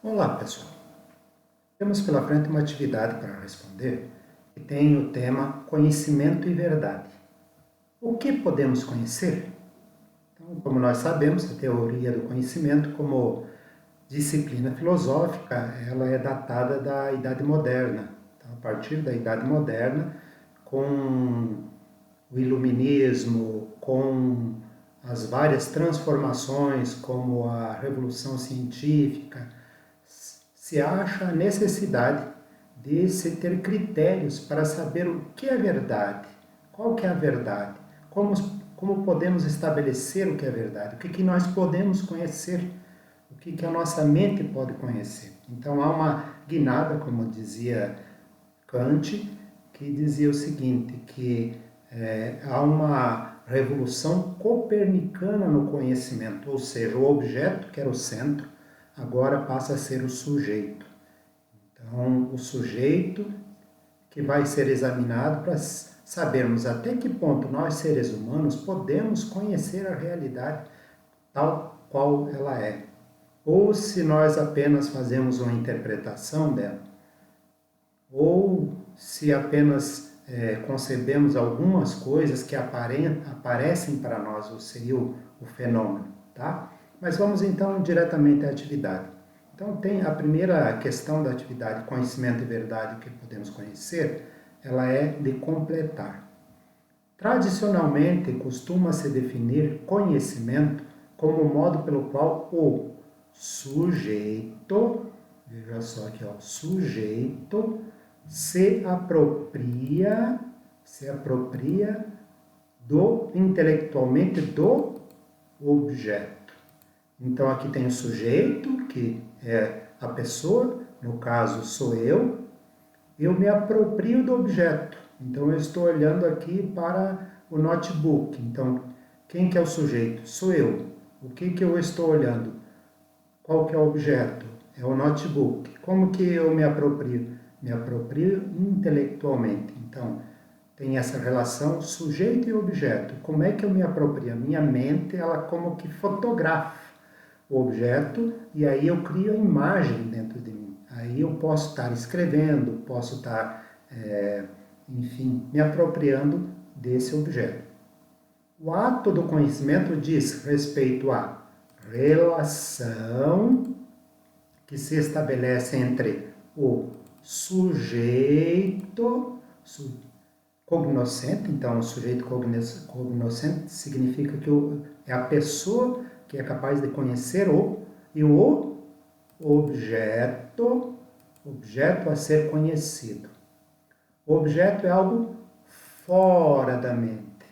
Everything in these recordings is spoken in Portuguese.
Olá, pessoal. Temos pela frente uma atividade para responder que tem o tema Conhecimento e Verdade. O que podemos conhecer? Então, como nós sabemos, a teoria do conhecimento, como disciplina filosófica, ela é datada da Idade Moderna. Então, a partir da Idade Moderna, com o Iluminismo, com as várias transformações, como a Revolução Científica, se acha a necessidade de se ter critérios para saber o que é verdade, qual que é a verdade, como podemos estabelecer o que é verdade, o que nós podemos conhecer, o que a nossa mente pode conhecer. Então há uma guinada, como dizia Kant, que dizia o seguinte, que há uma revolução copernicana no conhecimento, ou seja, o objeto, que era o centro, agora passa a ser o sujeito. Então, o sujeito que vai ser examinado para sabermos até que ponto nós, seres humanos, podemos conhecer a realidade tal qual ela é. Ou se nós apenas fazemos uma interpretação dela, ou se apenas concebemos algumas coisas que aparecem para nós, ou seria o fenômeno, tá? Mas vamos então diretamente à atividade. Então tem a primeira questão da atividade, conhecimento e verdade que podemos conhecer, ela é de completar. Tradicionalmente costuma-se definir conhecimento como o modo pelo qual o sujeito, veja só aqui, ó, sujeito se apropria intelectualmente do objeto. Então aqui tem o sujeito, que é a pessoa, no caso sou eu me aproprio do objeto. Então eu estou olhando aqui para o notebook. Então, quem que é o sujeito? Sou eu. O que eu estou olhando? Qual que é o objeto? É o notebook. Como que eu me aproprio? Me aproprio intelectualmente. Então, tem essa relação sujeito e objeto. Como é que eu me aproprio? A minha mente, ela como que fotografa o objeto e aí eu crio a imagem dentro de mim. Aí eu posso estar escrevendo, posso estar, enfim, me apropriando desse objeto. O ato do conhecimento diz respeito à relação que se estabelece entre o sujeito cognoscente, então o sujeito cognoscente significa que é a pessoa que é capaz de conhecer e o objeto a ser conhecido. O objeto é algo fora da mente.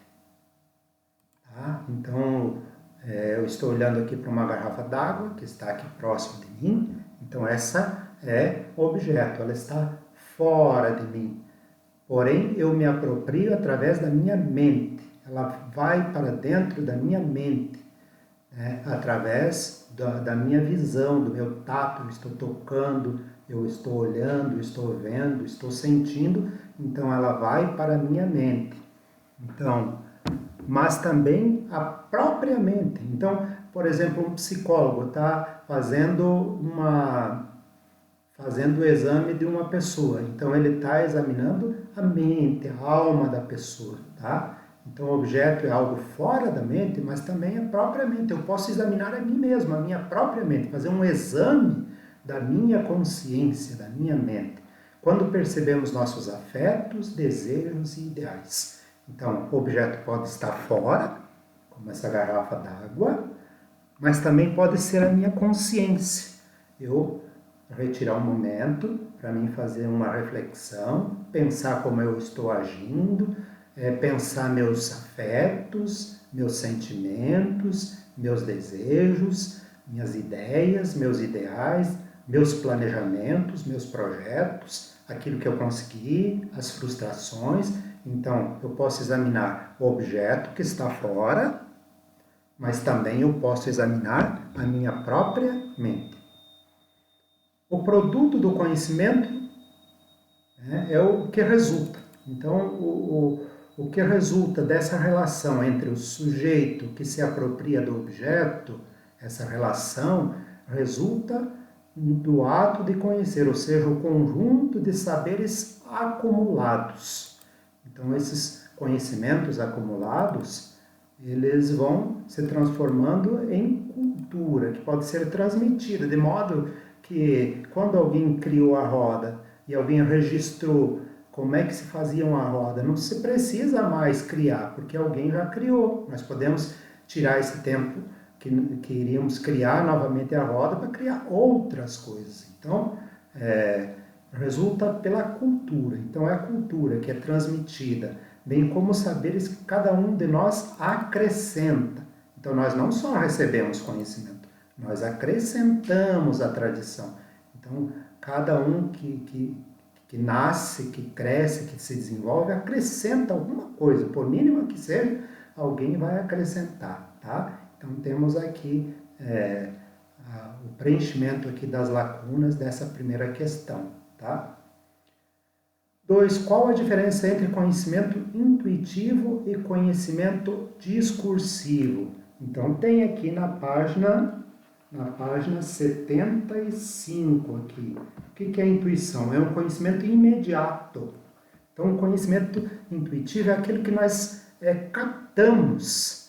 Tá? Então, eu estou olhando aqui para uma garrafa d'água que está aqui próximo de mim. Então, essa é o objeto, ela está fora de mim. Porém, eu me aproprio através da minha mente. Ela vai para dentro da minha mente, através da minha visão, do meu tato. Eu estou tocando, eu estou olhando, estou vendo, estou sentindo. Então, ela vai para a minha mente. Então, mas também a própria mente. Então, por exemplo, um psicólogo está fazendo o exame de uma pessoa. Então, ele está examinando a mente, a alma da pessoa, tá? Então, o objeto é algo fora da mente, mas também a própria mente. Eu posso examinar a mim mesmo, a minha própria mente, fazer um exame da minha consciência, da minha mente. Quando percebemos nossos afetos, desejos e ideais. Então, o objeto pode estar fora, como essa garrafa d'água, mas também pode ser a minha consciência. Eu retirar um momento para mim fazer uma reflexão, pensar como eu estou agindo, pensar meus afetos, meus sentimentos, meus desejos, minhas ideias, meus ideais, meus planejamentos, meus projetos, aquilo que eu consegui, as frustrações. Então, eu posso examinar o objeto que está fora, mas também eu posso examinar a minha própria mente. O produto do conhecimento é o que resulta. Então, o que resulta dessa relação entre o sujeito que se apropria do objeto, essa relação resulta do ato de conhecer, ou seja, o conjunto de saberes acumulados. Então, esses conhecimentos acumulados, eles vão se transformando em cultura, que pode ser transmitida, de modo que quando alguém criou a roda e alguém registrou como é que se fazia uma roda, não se precisa mais criar, porque alguém já criou. Nós podemos tirar esse tempo que iríamos criar novamente a roda para criar outras coisas. Então, resulta pela cultura. Então, é a cultura que é transmitida, bem como os saberes que cada um de nós acrescenta. Então, nós não só recebemos conhecimento, nós acrescentamos a tradição. Então, cada um que nasce, que cresce, que se desenvolve, acrescenta alguma coisa, por mínima que seja, alguém vai acrescentar, tá? Então, temos aqui o preenchimento aqui das lacunas dessa primeira questão, tá? 2. Qual a diferença entre conhecimento intuitivo e conhecimento discursivo? Então, tem aqui na página 75 aqui. O que é intuição? É um conhecimento imediato. Então, o conhecimento intuitivo é aquele que nós captamos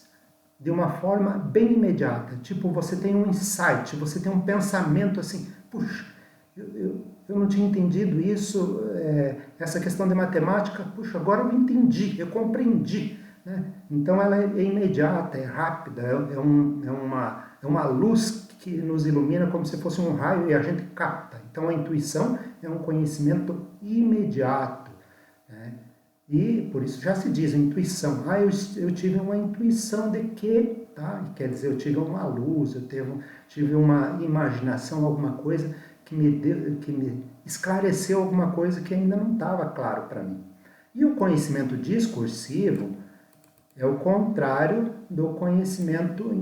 de uma forma bem imediata. Tipo, você tem um insight, você tem um pensamento assim, puxa, eu não tinha entendido isso, essa questão de matemática, puxa, agora eu entendi, eu compreendi. Né? Então ela é imediata, é rápida, é uma luz que nos ilumina como se fosse um raio e a gente capta. Então a intuição é um conhecimento imediato. Né? E por isso já se diz intuição. Eu tive uma intuição de que, tá? Quer dizer, eu tive uma luz, eu tive uma imaginação, alguma coisa que me esclareceu alguma coisa que ainda não estava claro para mim. E o conhecimento discursivo é o contrário do conhecimento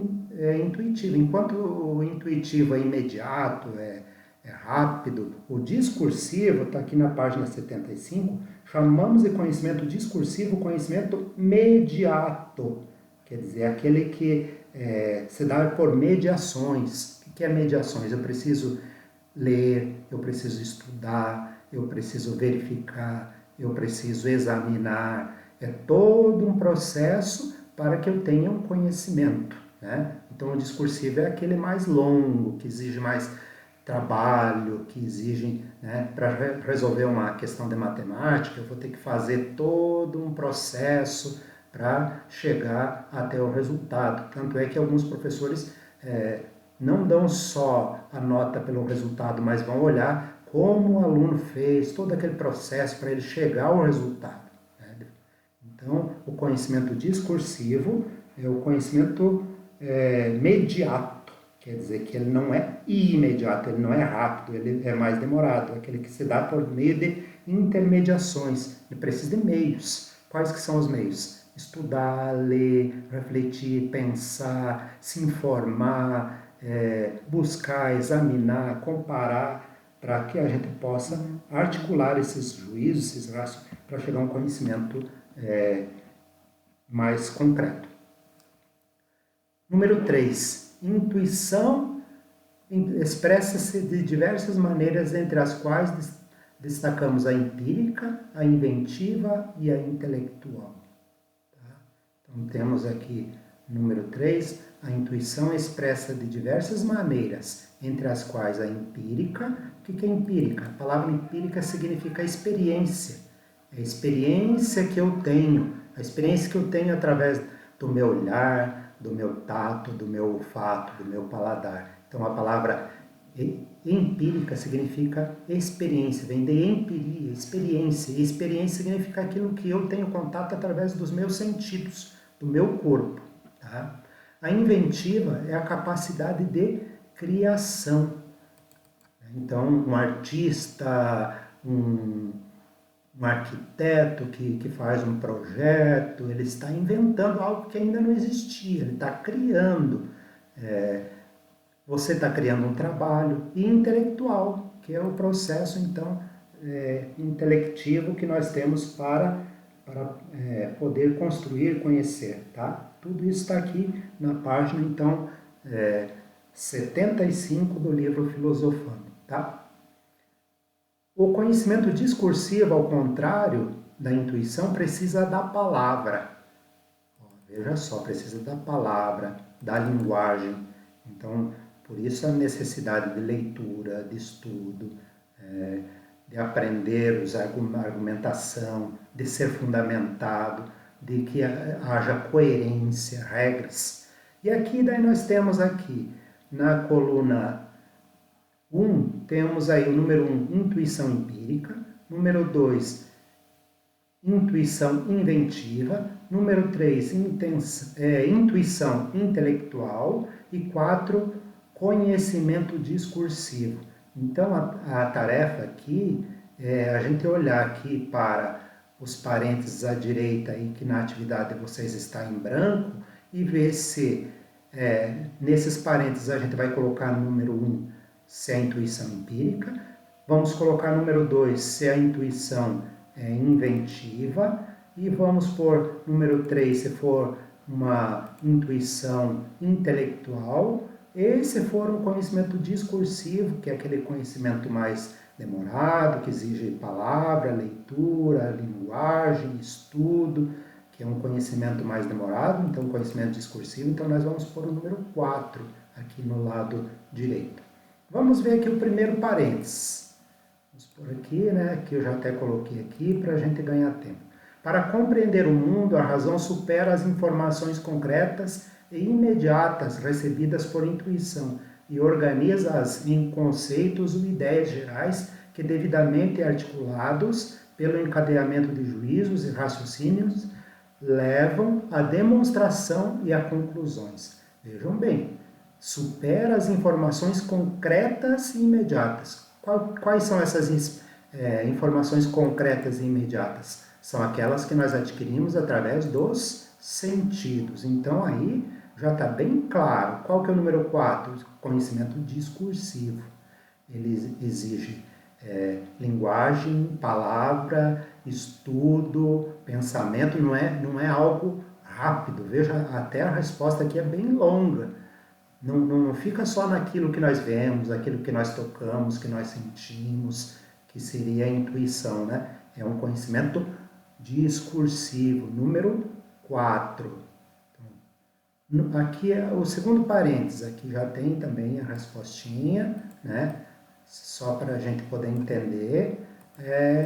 intuitivo. Enquanto o intuitivo é imediato, é rápido, o discursivo, está aqui na página 75, chamamos de conhecimento discursivo conhecimento mediato. Quer dizer, aquele que se dá por mediações. O que é mediações? Eu preciso ler, eu preciso estudar, eu preciso verificar, eu preciso examinar. É todo um processo para que eu tenha um conhecimento. Né? Então, o discursivo é aquele mais longo, que exige mais trabalho, que exige, né, para resolver uma questão de matemática, eu vou ter que fazer todo um processo para chegar até o resultado. Tanto é que alguns professores não dão só a nota pelo resultado, mas vão olhar como o aluno fez, todo aquele processo para ele chegar ao resultado. Né? Então, o conhecimento discursivo é o conhecimento mediato. Quer dizer que ele não é imediato, ele não é rápido, ele é mais demorado, é aquele que se dá por meio de intermediações. Ele precisa de meios. Quais que são os meios? Estudar, ler, refletir, pensar, se informar, buscar, examinar, comparar, para que a gente possa articular esses juízos, esses raciocínios, para chegar a um conhecimento mais concreto. Número 3. Intuição expressa-se de diversas maneiras, entre as quais destacamos a empírica, a inventiva e a intelectual. Tá? Então, temos aqui, número 3, a intuição expressa de diversas maneiras, entre as quais a empírica. O que é empírica? A palavra empírica significa experiência. É a experiência que eu tenho, a experiência que eu tenho através do meu olhar, do meu tato, do meu olfato, do meu paladar. Então, a palavra empírica significa experiência, vem de empiria, experiência. E experiência significa aquilo que eu tenho contato através dos meus sentidos, do meu corpo. Tá? A inventiva é a capacidade de criação. Então, um artista, um arquiteto que faz um projeto, ele está inventando algo que ainda não existia, ele está criando. Você está criando um trabalho intelectual, que é o processo, então, intelectivo que nós temos para poder construir, conhecer. Tá? Tudo isso está aqui na página, então, 75 do livro Filosofando, tá? O conhecimento discursivo, ao contrário da intuição, precisa da palavra. Veja só, precisa da palavra, da linguagem. Então, por isso a necessidade de leitura, de estudo, de aprender a argumentação, de ser fundamentado, de que haja coerência, regras. E aqui daí nós temos aqui, na coluna 1, temos aí o número 1, intuição empírica, número 2, intuição inventiva, número 3, intuição intelectual e 4, conhecimento discursivo. Então, a tarefa aqui é a gente olhar aqui para os parênteses à direita e que na atividade vocês está em branco e ver se nesses parênteses a gente vai colocar número 1 se é a intuição empírica, vamos colocar número 2 se é a intuição inventiva e vamos por número 3 se for uma intuição intelectual e se for um conhecimento discursivo, que é aquele conhecimento mais demorado, que exige palavra, leitura, linguagem, estudo, que é um conhecimento mais demorado, então conhecimento discursivo, então nós vamos pôr o número 4 aqui no lado direito. Vamos ver aqui o primeiro parênteses. Vamos por aqui, né, que eu já até coloquei aqui para a gente ganhar tempo. Para compreender o mundo, a razão supera as informações concretas e imediatas recebidas por intuição e organiza-as em conceitos ou ideias gerais que, devidamente articulados pelo encadeamento de juízos e raciocínios, levam à demonstração e a conclusões. Vejam bem, supera as informações concretas e imediatas. Quais são essas informações concretas e imediatas? São aquelas que nós adquirimos através dos sentidos. Então, aí já está bem claro. Qual que é o número 4? Conhecimento discursivo. Ele exige linguagem, palavra, estudo, pensamento. Não é algo rápido. Veja, até a resposta aqui é bem longa. Não fica só naquilo que nós vemos, aquilo que nós tocamos, que nós sentimos, que seria a intuição, né? É um conhecimento discursivo. Número 4. Então, aqui é o segundo parênteses, aqui já tem também a respostinha, né? Só para a gente poder entender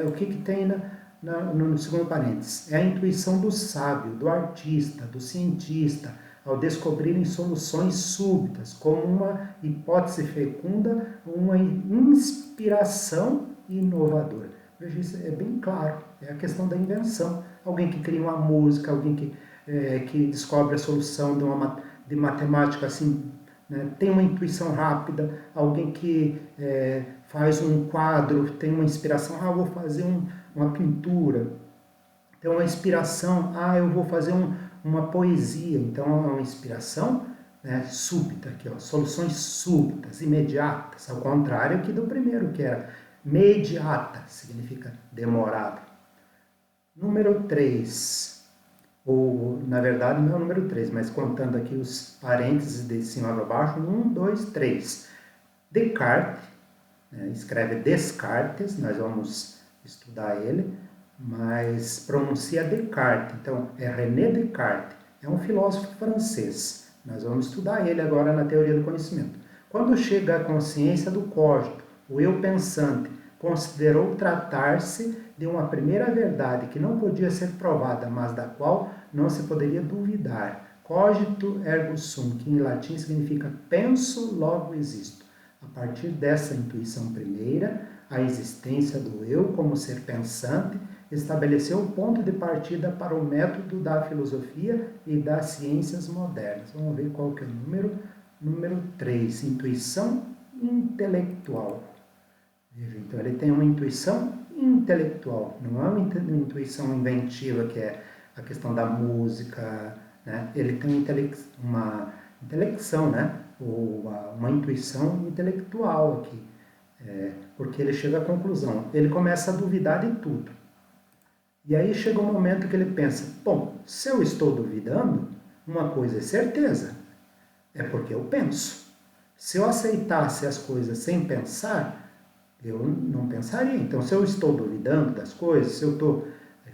o que tem no segundo parênteses. É a intuição do sábio, do artista, do cientista, ao descobrirem soluções súbitas, como uma hipótese fecunda, uma inspiração inovadora. Veja, isso é bem claro, é a questão da invenção. Alguém que cria uma música, alguém que descobre a solução de matemática assim, né? Tem uma intuição rápida, alguém que faz um quadro, tem uma inspiração, vou fazer uma pintura, tem uma inspiração, eu vou fazer uma poesia, então é uma inspiração, né, súbita, aqui, ó, soluções súbitas, imediatas, ao contrário aqui do primeiro, que era mediata, significa demorada. Número 3, ou na verdade não é o número 3, mas contando aqui os parênteses de cima para baixo, 1, 2, 3. Descartes, né, escreve Descartes, nós vamos estudar ele, mas pronuncia Descartes, então é René Descartes, é um filósofo francês, nós vamos estudar ele agora na teoria do conhecimento. Quando chega à consciência do cogito, o eu pensante considerou tratar-se de uma primeira verdade que não podia ser provada, mas da qual não se poderia duvidar. Cogito ergo sum, que em latim significa penso, logo existo. A partir dessa intuição primeira, a existência do eu como ser pensante estabeleceu o ponto de partida para o método da filosofia e das ciências modernas. Vamos ver qual que é o número. Número 3, intuição intelectual. Veja, então ele tem uma intuição intelectual, não é uma intuição inventiva, que é a questão da música, né? Ele tem uma intelecção, né? Ou uma intuição intelectual aqui, porque ele chega à conclusão, ele começa a duvidar de tudo. E aí chega um momento que ele pensa, bom, se eu estou duvidando, uma coisa é certeza, é porque eu penso. Se eu aceitasse as coisas sem pensar, eu não pensaria. Então, se eu estou duvidando das coisas, se eu estou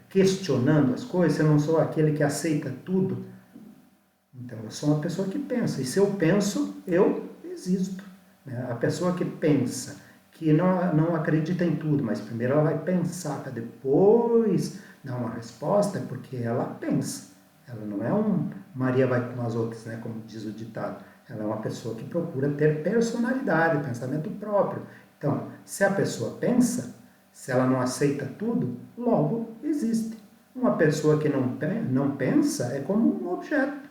questionando as coisas, se eu não sou aquele que aceita tudo, então eu sou uma pessoa que pensa. E se eu penso, eu existo. A pessoa que pensa, que não acredita em tudo, mas primeiro ela vai pensar para depois dar uma resposta, é porque ela pensa. Ela não é Maria vai com as outras, né, como diz o ditado. Ela é uma pessoa que procura ter personalidade, pensamento próprio. Então, se a pessoa pensa, se ela não aceita tudo, logo existe. Uma pessoa que não pensa é como um objeto.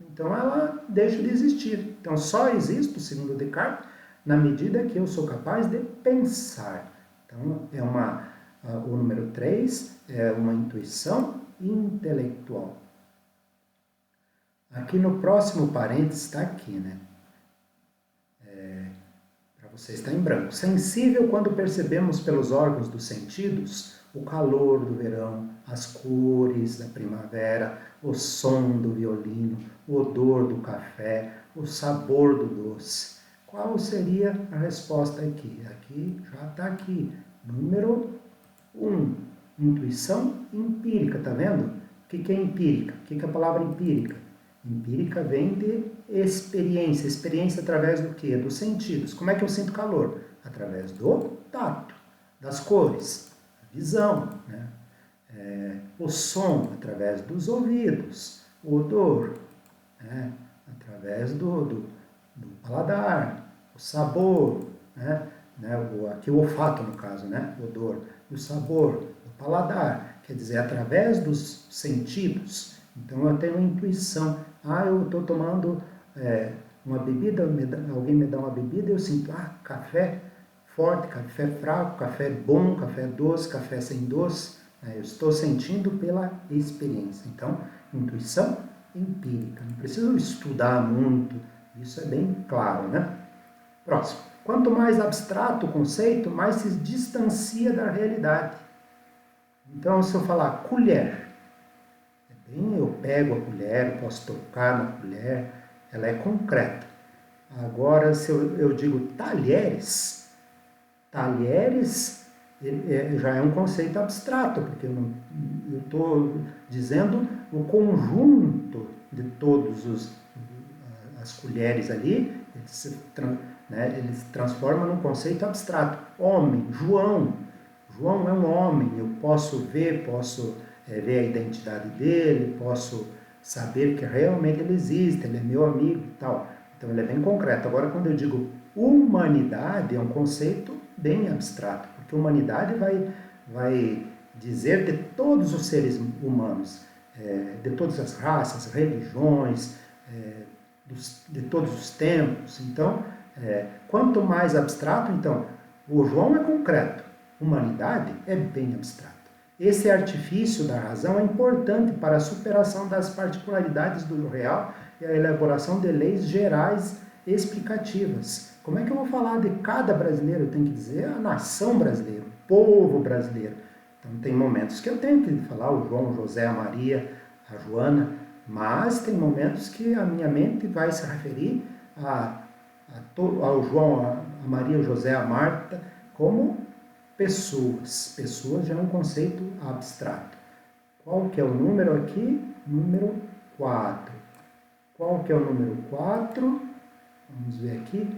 Então ela deixa de existir. Então só existo, segundo Descartes, na medida que eu sou capaz de pensar. Então o número 3 é uma intuição intelectual. Aqui no próximo parênteses está aqui, né? Para você está em branco. Sensível quando percebemos pelos órgãos dos sentidos o calor do verão, as cores da primavera, o som do violino, o odor do café, o sabor do doce. Qual seria a resposta aqui? Aqui já está aqui. Número 1. Intuição empírica, tá vendo? O que é empírica? O que é a palavra empírica? Empírica vem de experiência. Experiência através do quê? Dos sentidos. Como é que eu sinto calor? Através do tato, das cores, a visão, né? O som, através dos ouvidos, o odor, né? Através do paladar, o sabor, né? Aqui o olfato, no caso, né? O odor, e o sabor, o paladar, quer dizer, através dos sentidos. Então eu tenho intuição. Eu estou tomando uma bebida, alguém me dá uma bebida e eu sinto, café forte, café fraco, café bom, café doce, café sem doce. Eu estou sentindo pela experiência. Então, intuição empírica. Não preciso estudar muito, isso é bem claro, né? Próximo. Quanto mais abstrato o conceito, mais se distancia da realidade. Então, se eu falar colher, eu pego a colher, eu posso tocar na colher, ela é concreta. Agora, se eu digo talheres, talheres já é um conceito abstrato, porque eu estou dizendo o conjunto de todas as colheres ali, eles se transformam num conceito abstrato. Homem, João. João é um homem, eu posso ver a identidade dele, posso saber que realmente ele existe, ele é meu amigo e tal. Então ele é bem concreto. Agora, quando eu digo humanidade, é um conceito bem abstrato, porque humanidade vai dizer de todos os seres humanos, de todas as raças, religiões, de todos os tempos. Então, quanto mais abstrato, então, o João é concreto, humanidade é bem abstrato. Esse artifício da razão é importante para a superação das particularidades do real e a elaboração de leis gerais explicativas. Como é que eu vou falar de cada brasileiro? Eu tenho que dizer a nação brasileira, o povo brasileiro. Então tem momentos que eu tenho que falar o João, o José, a Maria, a Joana, mas tem momentos que a minha mente vai se referir ao João, a Maria, o José, a Marta, como pessoas. Pessoas já é um conceito abstrato. Qual que é o número aqui? Número 4. Qual que é o número 4? Vamos ver aqui.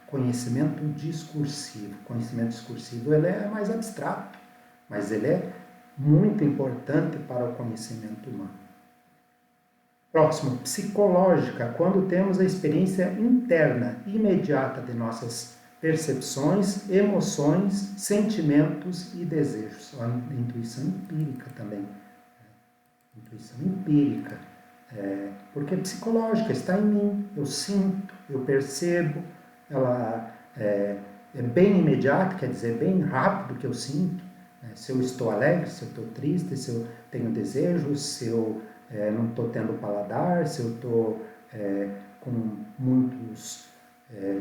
Conhecimento discursivo. Conhecimento discursivo ele é mais abstrato, mas ele é muito importante para o conhecimento humano. Próximo, psicológica, quando temos a experiência interna imediata de nossas percepções, emoções, sentimentos e desejos. A intuição empírica também. Intuição empírica. Porque é psicológica, está em mim, eu sinto, eu percebo, ela é bem imediata, quer dizer, bem rápido que eu sinto. Se eu estou alegre, se eu estou triste, se eu tenho desejos, se eu não estou tendo paladar, se eu estou com muitos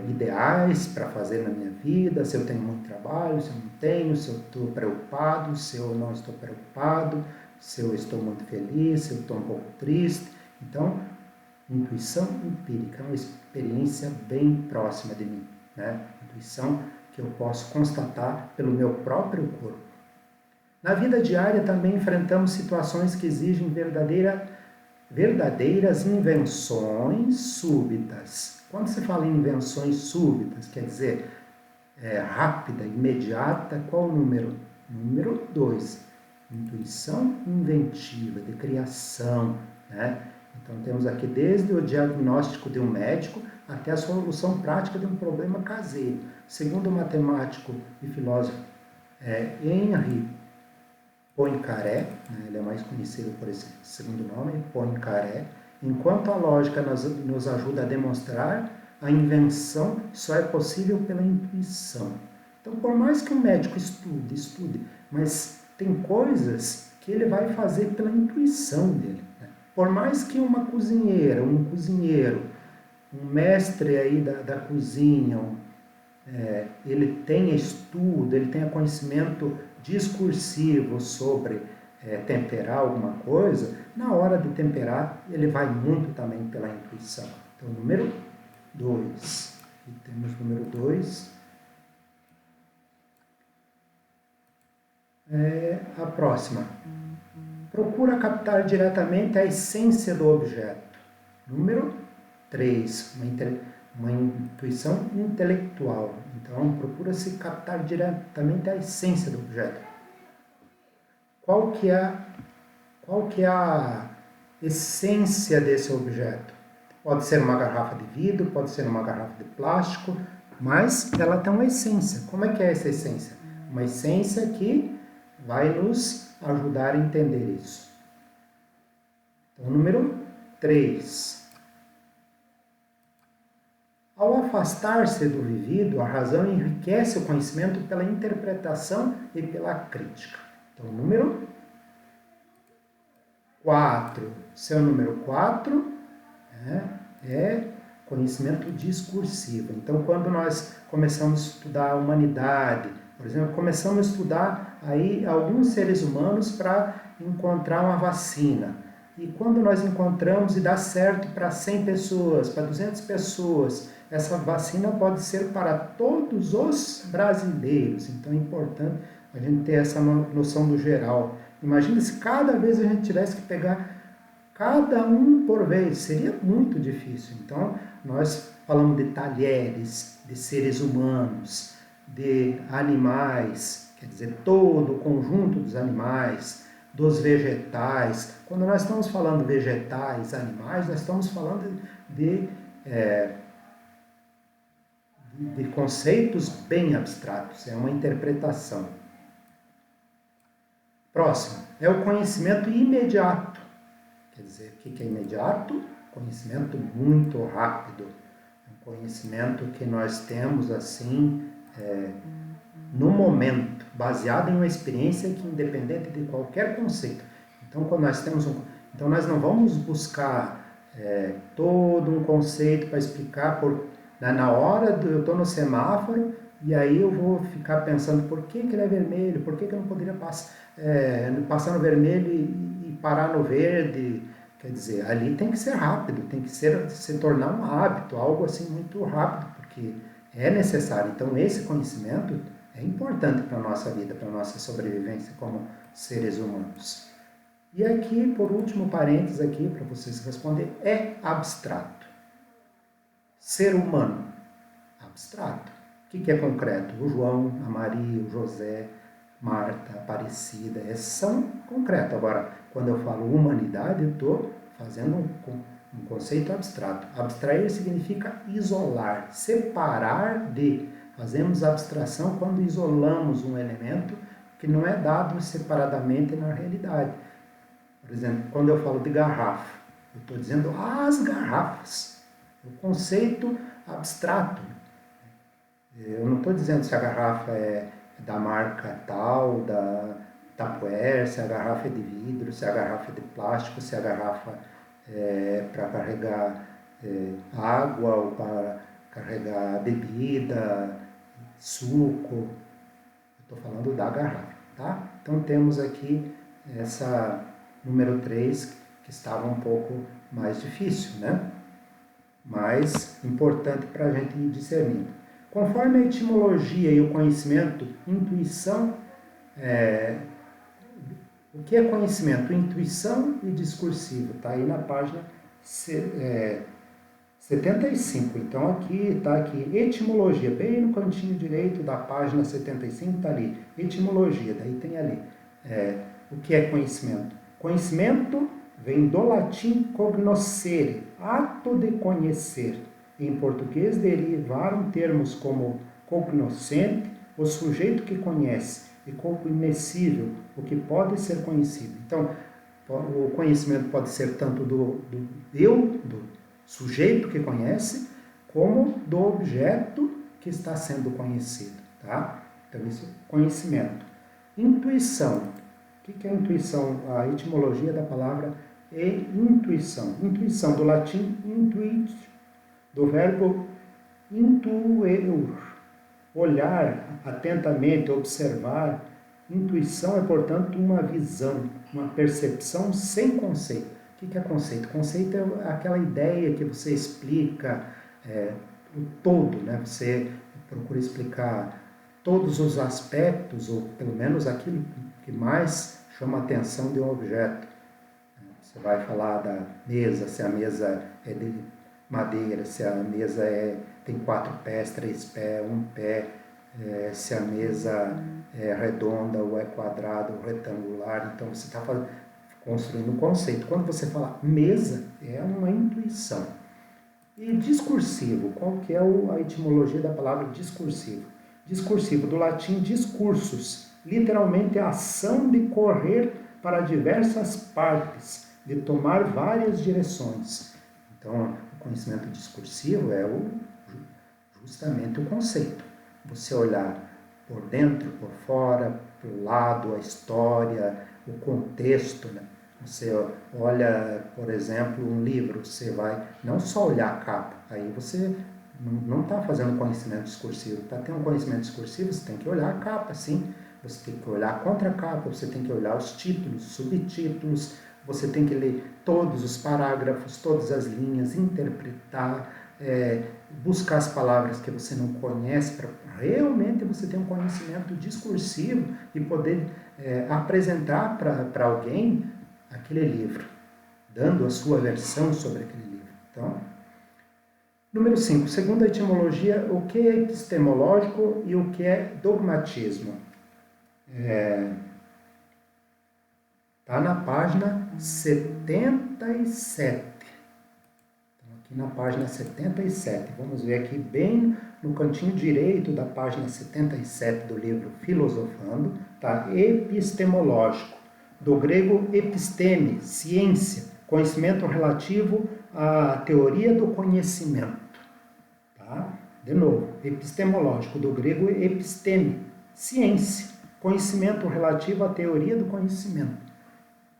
ideais para fazer na minha vida, se eu tenho muito trabalho, se eu não tenho, se eu estou preocupado, se eu não estou preocupado, se eu estou muito feliz, se eu estou um pouco triste. Então, intuição empírica é uma experiência bem próxima de mim, né? Intuição que eu posso constatar pelo meu próprio corpo. Na vida diária também enfrentamos situações que exigem verdadeiras invenções súbitas. Quando se fala em invenções súbitas, quer dizer, rápida, imediata, qual o número? Número 2. Intuição inventiva, de criação, né? Então temos aqui desde o diagnóstico de um médico até a solução prática de um problema caseiro. Segundo o matemático e filósofo Henri Poincaré, né, ele é mais conhecido por esse segundo nome, Poincaré, enquanto a lógica nos ajuda a demonstrar, a invenção só é possível pela intuição. Então, por mais que um médico estude, mas tem coisas que ele vai fazer pela intuição dele. Né? Por mais que uma cozinheira, um cozinheiro, um mestre aí da cozinha, ele tenha estudo, ele tenha conhecimento discursivo sobre temperar alguma coisa, na hora de temperar, ele vai muito também pela intuição. Então, número 2. E temos número 2. A próxima. Procura captar diretamente a essência do objeto. Número 3. Uma intuição intelectual. Então, procura-se captar diretamente a essência do objeto. Qual que é a essência desse objeto? Pode ser uma garrafa de vidro, pode ser uma garrafa de plástico, mas ela tem uma essência. Como é que é essa essência? Uma essência que vai nos ajudar a entender isso. Então, número 3. Ao afastar-se do vivido, a razão enriquece o conhecimento pela interpretação e pela crítica. Então, número 4. Seu número 4 é conhecimento discursivo. Então, quando nós começamos a estudar a humanidade, por exemplo, começamos a estudar aí alguns seres humanos para encontrar uma vacina. E quando nós encontramos e dá certo para 100 pessoas, para 200 pessoas, essa vacina pode ser para todos os brasileiros. Então é importante a gente ter essa noção do geral. Imagina se cada vez a gente tivesse que pegar cada um por vez, seria muito difícil. Então nós falamos de talheres, de seres humanos, de animais, quer dizer, todo o conjunto dos animais, dos vegetais. Quando nós estamos falando vegetais, animais, nós estamos falando de conceitos bem abstratos, é uma interpretação. Próximo, é o conhecimento imediato. Quer dizer, o que é imediato? Conhecimento muito rápido. Um conhecimento que nós temos assim, no momento, baseado em uma experiência que independente de qualquer conceito. Então, quando nós temos então nós não vamos buscar todo um conceito para explicar na hora eu estou no semáforo e aí eu vou ficar pensando por que ele é vermelho, por que eu não poderia passar no vermelho e parar no verde. Quer dizer, ali tem que ser rápido, tem que se tornar um hábito, algo assim muito rápido, porque é necessário. Então esse conhecimento é importante para a nossa vida, para a nossa sobrevivência como seres humanos. E aqui, por último, parênteses aqui, para vocês responderem, é abstrato. Ser humano, abstrato. O que é concreto? O João, a Maria, o José, Marta, Aparecida, esses são concretos. Agora, quando eu falo humanidade, eu estou fazendo um conceito abstrato. Abstrair significa isolar, separar de. Fazemos abstração quando isolamos um elemento que não é dado separadamente na realidade. Por exemplo, quando eu falo de garrafa, eu estou dizendo as garrafas. O conceito abstrato. Eu não estou dizendo se a garrafa é da marca tal, da Tupperware, se a garrafa é de vidro, se a garrafa é de plástico, se a garrafa é para carregar água ou para carregar bebida, suco. Eu estou falando da garrafa, tá? Então temos aqui essa número 3 que estava um pouco mais difícil, né? mas importante para a gente ir discernindo. Conforme a etimologia e o conhecimento, intuição, o que é conhecimento? Intuição e discursivo, está aí na página 75. Então aqui está aqui, etimologia, bem no cantinho direito da página 75 está ali, etimologia, daí tem ali. O que é conhecimento? Conhecimento vem do latim cognoscere, ato de conhecer. Em português derivaram termos como cognoscente, o sujeito que conhece, e cognoscível, o que pode ser conhecido. Então, o conhecimento pode ser tanto do sujeito que conhece, como do objeto que está sendo conhecido. Tá? Então, isso é conhecimento. Intuição. O que é intuição? A etimologia da palavra é intuição. Intuição, do latim intuit, do verbo intueur, olhar atentamente, observar. Intuição é, portanto, uma visão, uma percepção sem conceito. O que é conceito? Conceito é aquela ideia que você explica o todo, né? Você procura explicar todos os aspectos, ou pelo menos aquilo que mais chama a atenção de um objeto. Você vai falar da mesa, se a mesa é de madeira, se a mesa tem 4 pés, 3 pés, 1 pé, se a mesa é redonda ou é quadrada ou retangular. Então você está construindo um conceito. Quando você fala mesa, é uma intuição. E discursivo, qual que é a etimologia da palavra discursivo? Discursivo, do latim discursus, literalmente a ação de correr para diversas partes, de tomar várias direções. Então, o conhecimento discursivo é justamente o conceito. Você olhar por dentro, por fora, pelo lado, a história, o contexto, né? Você olha, por exemplo, um livro, você vai não só olhar a capa, aí você não está fazendo conhecimento discursivo. Para ter um conhecimento discursivo, você tem que olhar a capa, sim. Você tem que olhar a contracapa, você tem que olhar os títulos, subtítulos, você tem que ler todos os parágrafos, todas as linhas, interpretar, buscar as palavras que você não conhece, para realmente você ter um conhecimento discursivo e poder apresentar para alguém aquele livro, dando a sua versão sobre aquele livro. Então, número 5, segundo a etimologia, o que é epistemológico e o que é dogmatismo? Está na página 77. Então, aqui na página 77. Vamos ver aqui bem no cantinho direito da página 77 do livro Filosofando, está epistemológico, do grego episteme, ciência, conhecimento relativo à teoria do conhecimento. Tá? De novo, epistemológico, do grego episteme, ciência, conhecimento relativo à teoria do conhecimento.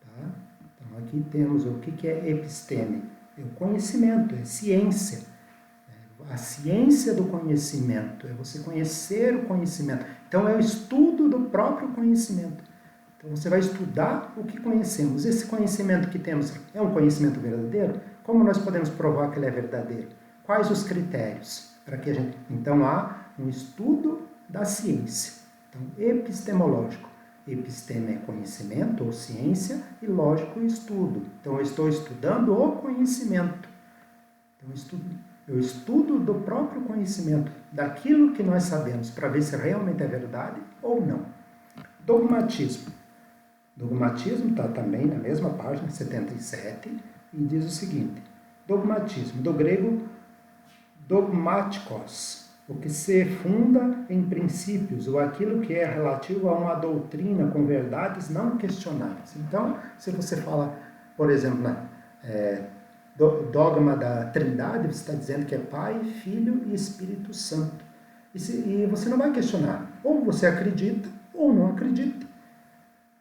Tá? Então aqui temos o que é episteme. É o conhecimento, é ciência. A ciência do conhecimento, é você conhecer o conhecimento. Então é o estudo do próprio conhecimento. Então você vai estudar o que conhecemos. Esse conhecimento que temos é um conhecimento verdadeiro? Como nós podemos provar que ele é verdadeiro? Quais os critérios para que a gente... Então há um estudo da ciência. Então, epistemológico. Episteme é conhecimento ou ciência e lógico estudo. Então eu estou estudando o conhecimento. Então eu estudo do próprio conhecimento, daquilo que nós sabemos, para ver se realmente é verdade ou não. Dogmatismo. Dogmatismo está também na mesma página, 77, e diz o seguinte: dogmatismo, do grego dogmáticos, o que se funda em princípios, ou aquilo que é relativo a uma doutrina com verdades não questionáveis. Então, se você fala, por exemplo, dogma da Trindade, você está dizendo que é Pai, Filho e Espírito Santo. E você não vai questionar. Ou você acredita, ou não acredita.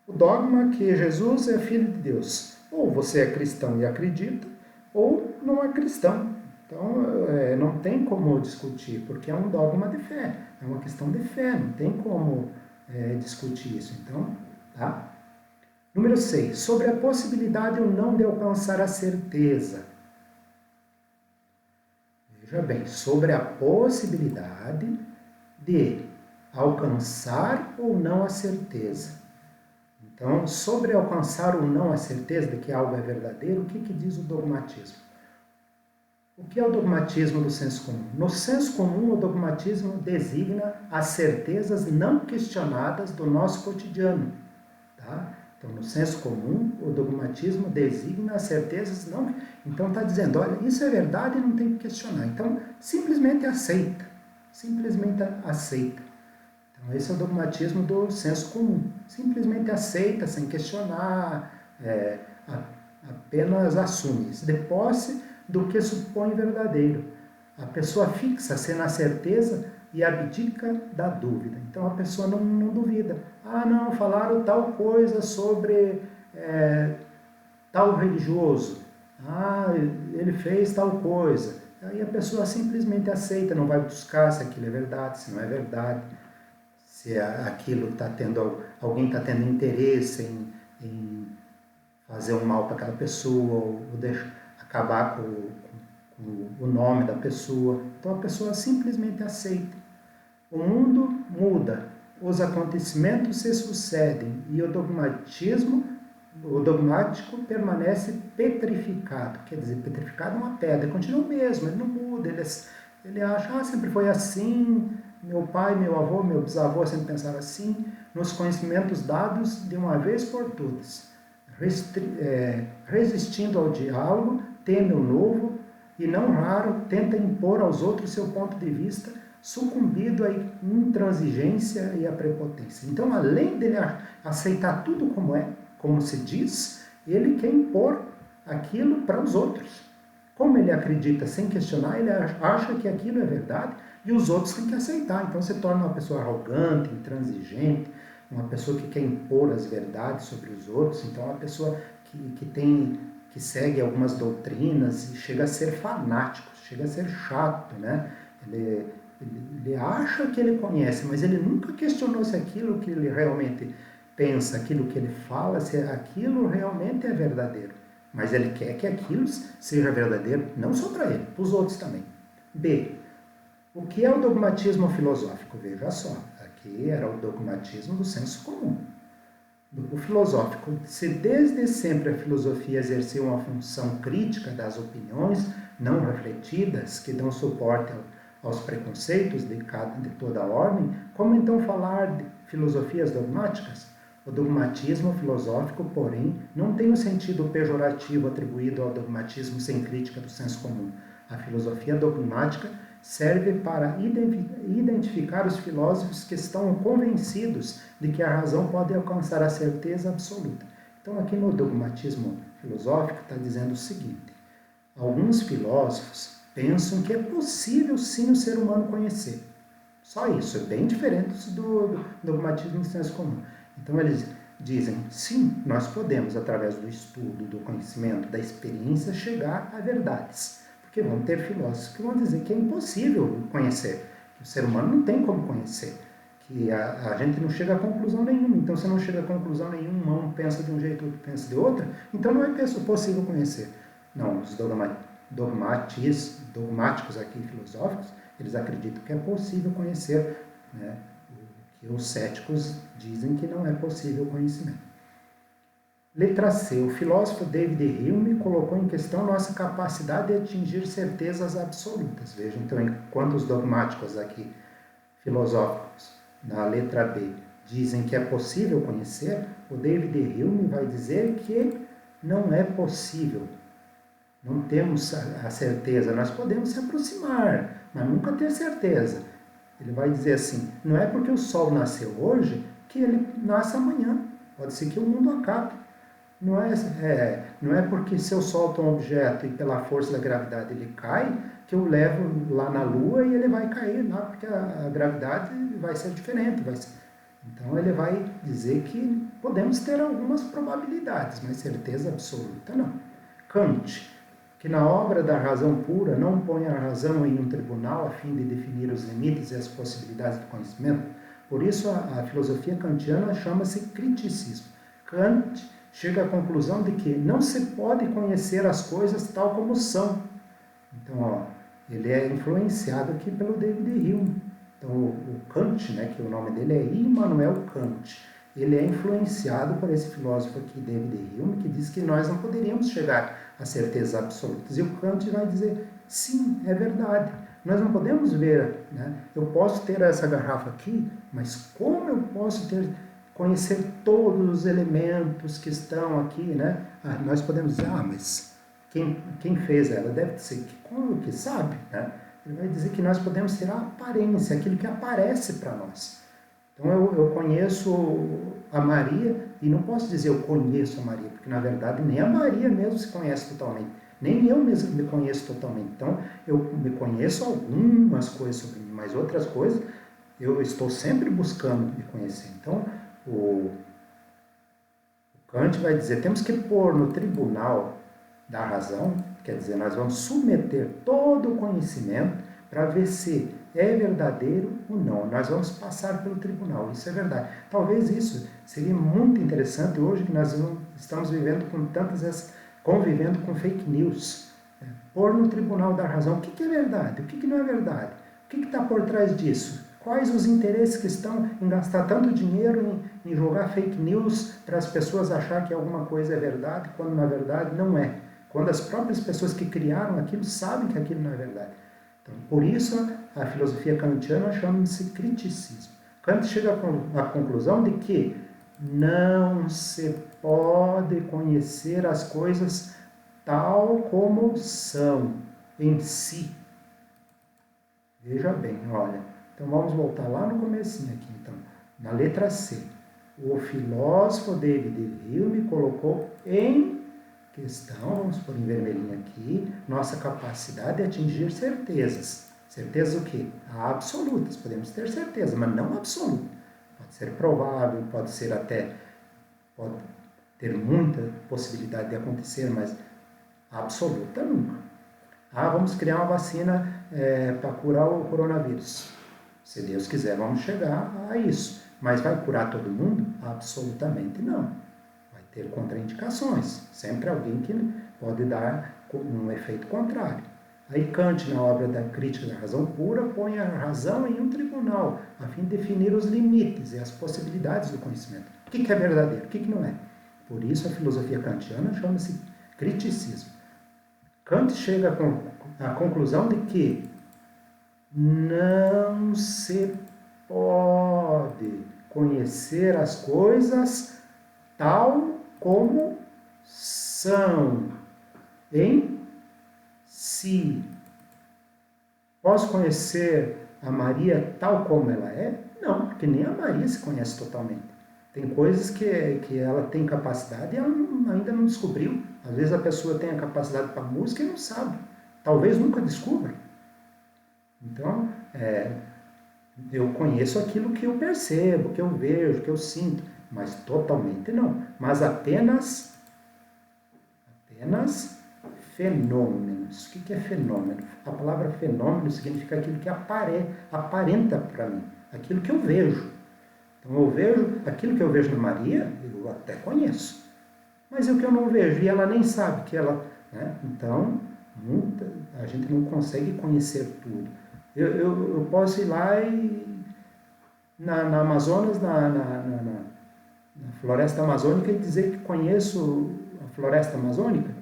O dogma que Jesus é Filho de Deus. Ou você é cristão e acredita, ou não é cristão. Então, não tem como discutir, porque é um dogma de fé. É uma questão de fé, não tem como discutir isso. Então, tá? Número 6. Sobre a possibilidade ou não de alcançar a certeza. Veja bem, sobre a possibilidade de alcançar ou não a certeza. Então, sobre alcançar ou não a certeza de que algo é verdadeiro, o que diz o dogmatismo? O que é o dogmatismo do senso comum? No senso comum, o dogmatismo designa as certezas não questionadas do nosso cotidiano. Tá? Então, no senso comum, o dogmatismo designa as certezas não... Então, está dizendo, olha, isso é verdade e não tem que questionar. Então, simplesmente aceita. Simplesmente aceita. Então, esse é o dogmatismo do senso comum. Simplesmente aceita, sem questionar, apenas assume. De posse do que supõe verdadeiro. A pessoa fixa-se na certeza e abdica da dúvida. Então, a pessoa não duvida. Ah, não, falaram tal coisa sobre tal religioso. Ah, ele fez tal coisa. Aí a pessoa simplesmente aceita, não vai buscar se aquilo é verdade, se não é verdade, se aquilo está tendo, alguém está tendo interesse em fazer um mal para aquela pessoa, ou acabar com o nome da pessoa. Então a pessoa simplesmente aceita. O mundo muda, os acontecimentos se sucedem e o dogmático permanece petrificado. Quer dizer, petrificado é uma pedra, continua o mesmo, ele não muda, ele acha, sempre foi assim, meu pai, meu avô, meu bisavô sempre pensaram assim, nos conhecimentos dados de uma vez por todas. Resistindo ao diálogo, teme o novo e, não raro, tenta impor aos outros seu ponto de vista, sucumbido à intransigência e à prepotência. Então, além dele aceitar tudo como é, como se diz, ele quer impor aquilo para os outros. Como ele acredita sem questionar, ele acha que aquilo é verdade e os outros têm que aceitar. Então se torna uma pessoa arrogante, intransigente, uma pessoa que quer impor as verdades sobre os outros. Então é uma pessoa que segue algumas doutrinas e chega a ser fanático, chega a ser chato, né? Ele acha que ele conhece, mas ele nunca questionou se aquilo que ele realmente pensa, aquilo que ele fala, se aquilo realmente é verdadeiro. Mas ele quer que aquilo seja verdadeiro, não só para ele, para os outros também. B. O que é o dogmatismo filosófico? Veja só, aqui era o dogmatismo do senso comum. O filosófico, se desde sempre a filosofia exerceu uma função crítica das opiniões não refletidas que dão suporte aos preconceitos de toda a ordem, como então falar de filosofias dogmáticas? O dogmatismo filosófico, porém, não tem o sentido pejorativo atribuído ao dogmatismo sem crítica do senso comum. A filosofia dogmática serve para identificar os filósofos que estão convencidos de que a razão pode alcançar a certeza absoluta. Então, aqui no dogmatismo filosófico está dizendo o seguinte: alguns filósofos pensam que é possível sim o ser humano conhecer. Só isso, é bem diferente do dogmatismo do senso comum. Então eles dizem, sim, nós podemos, através do estudo, do conhecimento, da experiência, chegar a verdades. Porque vão ter filósofos que vão dizer que é impossível conhecer, que o ser humano não tem como conhecer, que a gente não chega a conclusão nenhuma. Então, se não chega a conclusão nenhuma, um pensa de um jeito, outro pensa de outra, então não é possível conhecer. Não, os dogmáticos aqui filosóficos, eles acreditam que é possível conhecer, né? Que os céticos dizem que não é possível conhecimento. Letra C. O filósofo David Hume colocou em questão nossa capacidade de atingir certezas absolutas. Veja, então, enquanto os dogmáticos aqui, filosóficos, na letra B, dizem que é possível conhecer, o David Hume vai dizer que não é possível. Não temos a certeza. Nós podemos se aproximar, mas nunca ter certeza. Ele vai dizer assim, não é porque o sol nasceu hoje que ele nasce amanhã. Pode ser que o mundo acabe. Não é porque se eu solto um objeto e pela força da gravidade ele cai, que eu levo lá na Lua e ele vai cair lá, porque a gravidade vai ser diferente. Então ele vai dizer que podemos ter algumas probabilidades, mas certeza absoluta não. Kant, que na obra da razão pura não põe a razão em um tribunal a fim de definir os limites e as possibilidades do conhecimento. Por isso a filosofia kantiana chama-se criticismo. Kant chega à conclusão de que não se pode conhecer as coisas tal como são. Então, ele é influenciado aqui pelo David Hume. Então, o Kant, né, que o nome dele é Immanuel Kant, ele é influenciado por esse filósofo aqui, David Hume, que diz que nós não poderíamos chegar a certezas absolutas. E o Kant vai dizer, sim, é verdade. Nós não podemos ver, né? Eu posso ter essa garrafa aqui, mas como eu posso conhecer todos os elementos que estão aqui, né? Nós podemos dizer, mas quem fez ela deve ser como que sabe, né? Ele vai dizer que nós podemos ter a aparência, aquilo que aparece para nós. Então eu conheço a Maria e não posso dizer eu conheço a Maria, porque na verdade nem a Maria mesmo se conhece totalmente, nem eu mesmo me conheço totalmente. Então eu me conheço algumas coisas sobre mim, mas outras coisas eu estou sempre buscando me conhecer. Então o Kant vai dizer, temos que pôr no tribunal da razão, quer dizer, nós vamos submeter todo o conhecimento para ver se é verdadeiro ou não. Nós vamos passar pelo tribunal, isso é verdade. Talvez isso seria muito interessante hoje que nós estamos vivendo com convivendo com fake news. Pôr no tribunal da razão o que é verdade, o que não é verdade, o que está por trás disso. Quais os interesses que estão em gastar tanto dinheiro em jogar fake news para as pessoas achar que alguma coisa é verdade, quando na verdade não é. Quando as próprias pessoas que criaram aquilo sabem que aquilo não é verdade. Então, por isso, a filosofia kantiana chama-se criticismo. Kant chega à conclusão de que não se pode conhecer as coisas tal como são em si. Veja bem, olha. Então vamos voltar lá no comecinho aqui, então, na letra C. O filósofo David Hume colocou em questão, vamos pôr em vermelhinho aqui, nossa capacidade de atingir certezas. Certezas o quê? Absolutas. Podemos ter certeza, mas não absoluta. Pode ser provável, pode ter muita possibilidade de acontecer, mas absoluta nunca. Vamos criar uma vacina para curar o coronavírus. Se Deus quiser, vamos chegar a isso. Mas vai curar todo mundo? Absolutamente não. Vai ter contraindicações. Sempre alguém que pode dar um efeito contrário. Aí Kant, na obra da Crítica da Razão Pura, põe a razão em um tribunal, a fim de definir os limites e as possibilidades do conhecimento. O que é verdadeiro? O que não é? Por isso a filosofia kantiana chama-se criticismo. Kant chega à conclusão de que não se pode conhecer as coisas tal como são em si. Posso conhecer a Maria tal como ela é? Não, porque nem a Maria se conhece totalmente. Tem coisas que ela tem capacidade e ela ainda não descobriu. Às vezes a pessoa tem a capacidade para música e não sabe. Talvez nunca descubra. Então, eu conheço aquilo que eu percebo, que eu vejo, que eu sinto, mas totalmente não. Mas apenas fenômenos. O que é fenômeno? A palavra fenômeno significa aquilo que aparenta para mim, aquilo que eu vejo. Então eu vejo, aquilo que eu vejo na Maria, eu até conheço. Mas é o que eu não vejo, e ela nem sabe que ela... Né? Então, a gente não consegue conhecer tudo. Eu posso ir lá na Amazonas, na floresta amazônica, e dizer que conheço a floresta amazônica.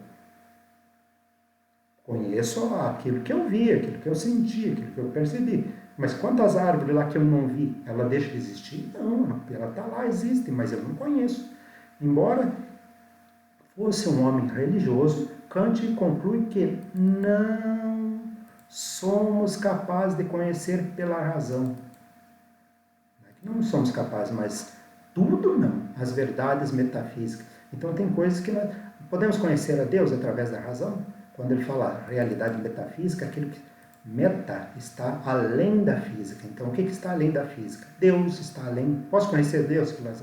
Conheço aquilo que eu vi, aquilo que eu senti, aquilo que eu percebi. Mas quantas árvores lá que eu não vi, ela deixa de existir? Não, ela está lá, existe, mas eu não conheço. Embora fosse um homem religioso, Kant conclui que não somos capazes de conhecer pela razão. Não somos capazes, mas tudo não. As verdades metafísicas. Então tem coisas que nós podemos conhecer a Deus através da razão. Quando ele fala realidade metafísica, aquilo que meta está além da física. Então o que está além da física? Deus está além. Posso conhecer Deus pela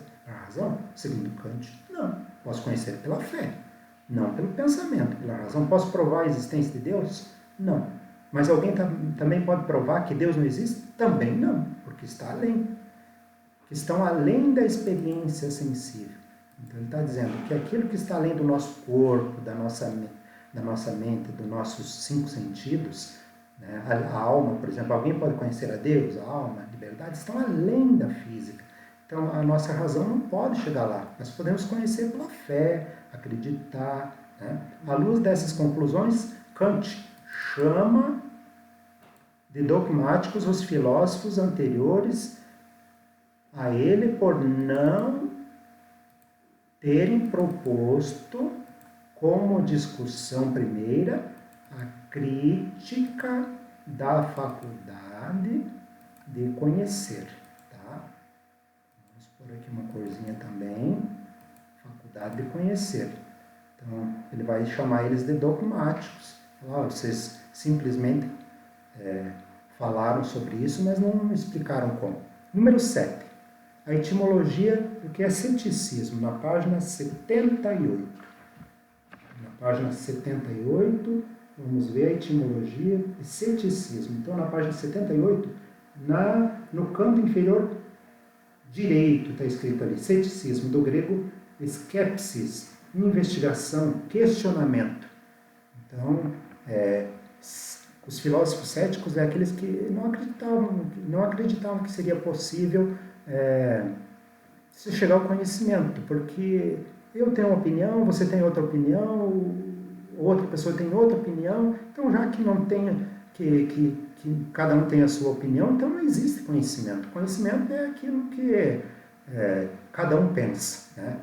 razão? Segundo Kant, não. Posso conhecer pela fé, não pelo pensamento, pela razão. Posso provar a existência de Deus? Não. Mas alguém também pode provar que Deus não existe? Também não, porque está além. Que estão além da experiência sensível. Então ele está dizendo que aquilo que está além do nosso corpo, da nossa mente, dos nossos 5 sentidos, né? A alma, por exemplo, alguém pode conhecer a Deus, a alma, a liberdade, estão além da física. Então, a nossa razão não pode chegar lá. Nós podemos conhecer pela fé, acreditar, né? À luz dessas conclusões, Kant chama de dogmáticos os filósofos anteriores a ele por não terem proposto como discussão primeira a crítica da faculdade de conhecer. Tá? Vamos pôr aqui uma corzinha também, faculdade de conhecer. Então, ele vai chamar eles de dogmáticos. Vocês simplesmente falaram sobre isso, mas não explicaram como. Número 7. A etimologia do que é ceticismo, na página 78. Na página 78, vamos ver a etimologia de ceticismo. Então, na página 78, no canto inferior direito, está escrito ali, ceticismo, do grego skepsis, investigação, questionamento. Então, os filósofos céticos é aqueles que não acreditavam que seria possível se chegar ao conhecimento, porque eu tenho uma opinião, você tem outra opinião, outra pessoa tem outra opinião, então já que não tem, que cada um tem a sua opinião, então não existe conhecimento. Conhecimento é aquilo que cada um pensa, né?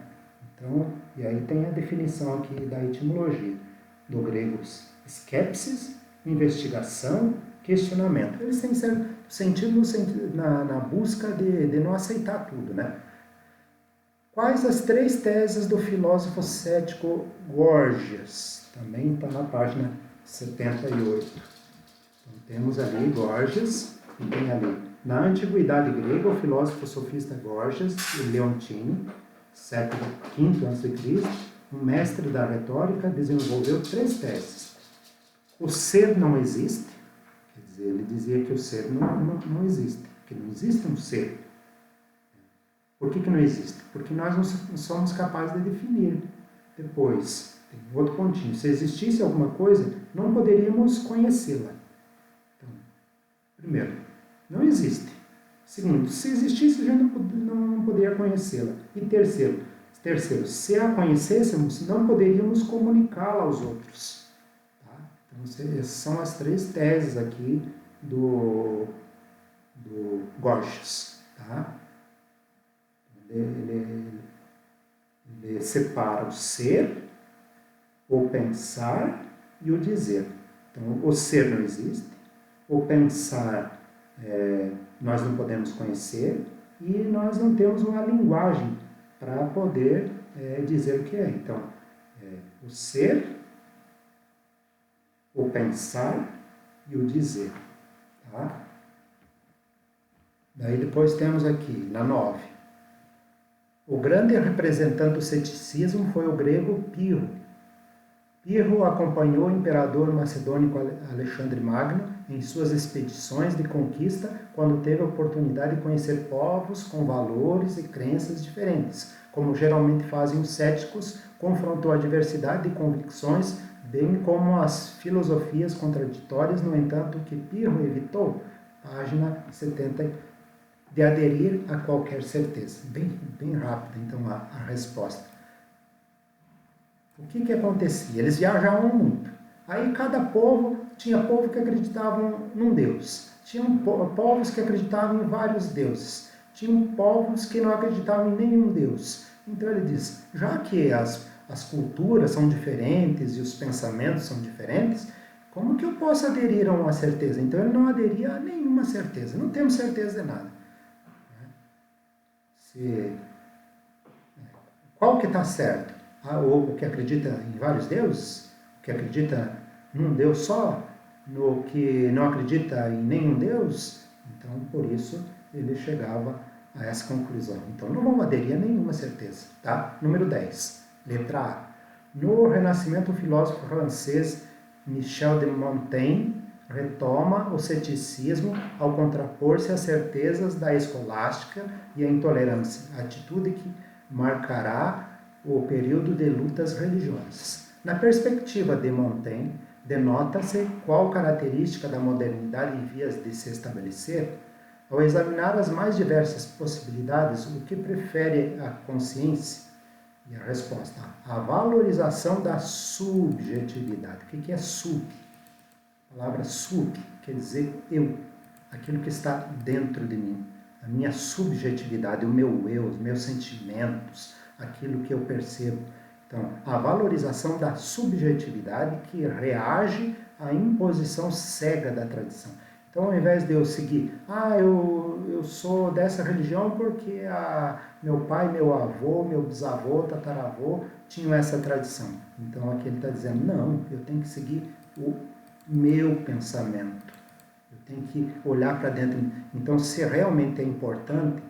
Então, e aí tem a definição aqui da etimologia, do grego skepsis, investigação, questionamento. Eles têm certo sentido na busca de não aceitar tudo, né? Quais as 3 teses do filósofo cético Gorgias? Também está na página 78. Então, temos ali Gorgias, e tem ali, na Antiguidade Grega, o filósofo sofista Gorgias e Leontini, século V a.C., um mestre da retórica, desenvolveu 3 teses. O ser não existe, quer dizer, ele dizia que o ser não existe, que não existe um ser. Por que não existe? Porque nós não somos capazes de definir. Depois, tem outro pontinho, se existisse alguma coisa, não poderíamos conhecê-la. Então, primeiro, não existe. Segundo, se existisse, a gente não poderia conhecê-la. E terceiro, se a conhecêssemos, não poderíamos comunicá-la aos outros. Tá? Então, essas são as 3 teses aqui do Gorgias. Tá? Ele separa o ser, o pensar e o dizer. Então, o ser não existe, o pensar nós não podemos conhecer e nós não temos uma linguagem para poder dizer o que é. Então, o ser, o pensar e o dizer. Tá? Daí depois temos aqui, na 9. O grande representante do ceticismo foi o grego Pirro. Pirro acompanhou o imperador macedônico Alexandre Magno em suas expedições de conquista quando teve a oportunidade de conhecer povos com valores e crenças diferentes. Como geralmente fazem os céticos, confrontou a diversidade de convicções, bem como as filosofias contraditórias. No entanto, o que Pirro evitou, página 70, de aderir a qualquer certeza. Bem rápida, então, a resposta. O que acontecia? Eles viajavam muito. Aí cada povo, tinha povo que acreditavam num Deus. Tinham povos que acreditavam em vários deuses. Tinham povos que não acreditavam em nenhum Deus. Então ele diz, já que as culturas são diferentes e os pensamentos são diferentes, como que eu posso aderir a uma certeza? Então ele não aderia a nenhuma certeza. Não temos certeza de nada. Qual que está certo? O que acredita em vários deuses? O que acredita num Deus só? No que não acredita em nenhum Deus? Então, por isso, ele chegava a essa conclusão. Então, não vamos aderir a nenhuma certeza. Tá? Número 10, letra A. No Renascimento, o filósofo francês Michel de Montaigne retoma o ceticismo ao contrapor-se às certezas da escolástica e à intolerância, atitude que marcará o período de lutas religiosas. Na perspectiva de Montaigne, denota-se qual característica da modernidade em vias de se estabelecer. Ao examinar as mais diversas possibilidades, o que prefere a consciência? E a resposta: a valorização da subjetividade. O que é sub? A palavra sub quer dizer eu, aquilo que está dentro de mim, a minha subjetividade, o meu eu, os meus sentimentos, aquilo que eu percebo. Então, a valorização da subjetividade que reage à imposição cega da tradição. Então, ao invés de eu seguir, eu sou dessa religião porque meu pai, meu avô, meu bisavô, tataravô tinham essa tradição. Então, aqui ele está dizendo, não, eu tenho que seguir o meu pensamento. Eu tenho que olhar para dentro. Então, se realmente é importante,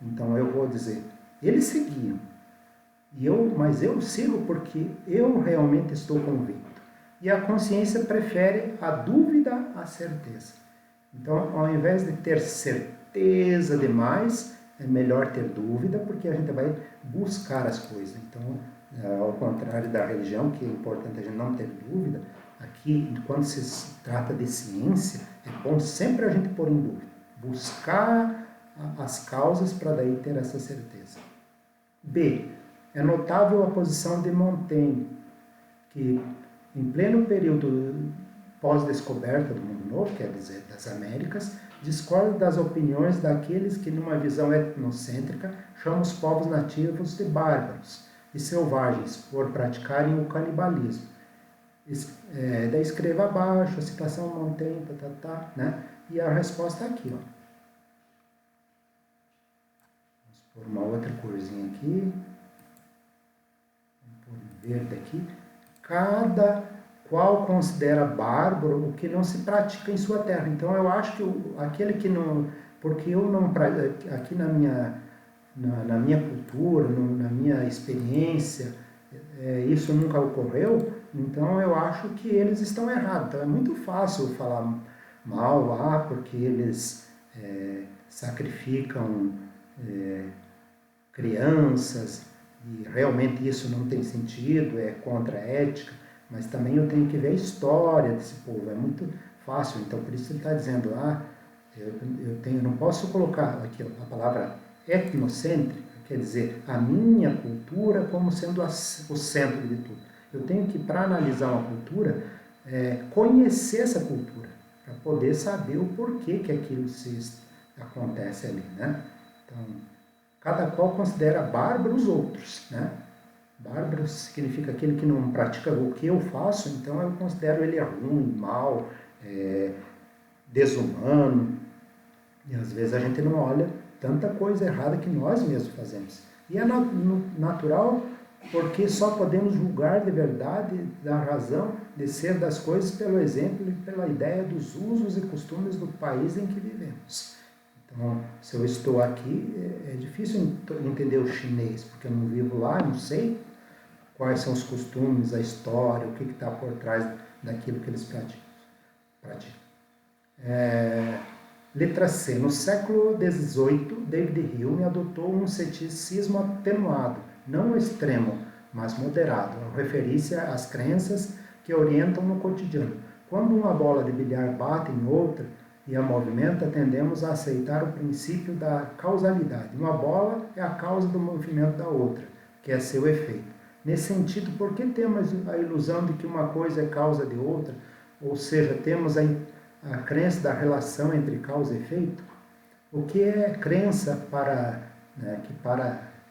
então eu vou dizer, eles seguiam. Mas eu sigo porque eu realmente estou convicto. E a consciência prefere a dúvida à certeza. Então, ao invés de ter certeza demais, é melhor ter dúvida, porque a gente vai buscar as coisas. Então, ao contrário da religião, que é importante a gente não ter dúvida, aqui, quando se trata de ciência, é bom sempre a gente pôr em dúvida. Buscar as causas para daí ter essa certeza. B. É notável a posição de Montaigne, que em pleno período pós-descoberta do Mundo Novo, quer dizer, das Américas, discorda das opiniões daqueles que, numa visão etnocêntrica, chamam os povos nativos de bárbaros e selvagens por praticarem o canibalismo. Daí escreva abaixo a citação Montaigne, né? E a resposta aqui, ó. Vamos pôr uma outra corzinha aqui. Vamos pôr verde aqui. Cada qual considera bárbaro o que não se pratica em sua terra. Então eu acho que aquele que não, porque eu não, aqui na minha cultura, na minha experiência, isso nunca ocorreu, então eu acho que eles estão errados. Então é muito fácil falar mal porque eles sacrificam crianças e realmente isso não tem sentido, é contra a ética. Mas também eu tenho que ver a história desse povo, é muito fácil. Então, por isso ele está dizendo, eu não posso colocar aqui a palavra etnocêntrica, quer dizer, a minha cultura como sendo o centro de tudo. Eu tenho que, para analisar uma cultura, conhecer essa cultura, para poder saber o porquê que aquilo acontece ali, né? Então, cada qual considera bárbaro os outros, né? Bárbaro significa aquele que não pratica o que eu faço, então eu considero ele ruim, mau, desumano. E às vezes a gente não olha tanta coisa errada que nós mesmos fazemos. E é natural porque só podemos julgar de verdade, da razão de ser das coisas pelo exemplo e pela ideia dos usos e costumes do país em que vivemos. Então, se eu estou aqui, é difícil entender o chinês, porque eu não vivo lá, não sei quais são os costumes, a história, o que está por trás daquilo que eles praticam. Letra C. No século XVIII, David Hume adotou um ceticismo atenuado, não extremo, mas moderado, ao referir-se às crenças que orientam no cotidiano. Quando uma bola de bilhar bate em outra e a movimenta, tendemos a aceitar o princípio da causalidade. Uma bola é a causa do movimento da outra, que é seu efeito. Nesse sentido, por que temos a ilusão de que uma coisa é causa de outra? Ou seja, temos a crença da relação entre causa e efeito? O que é crença para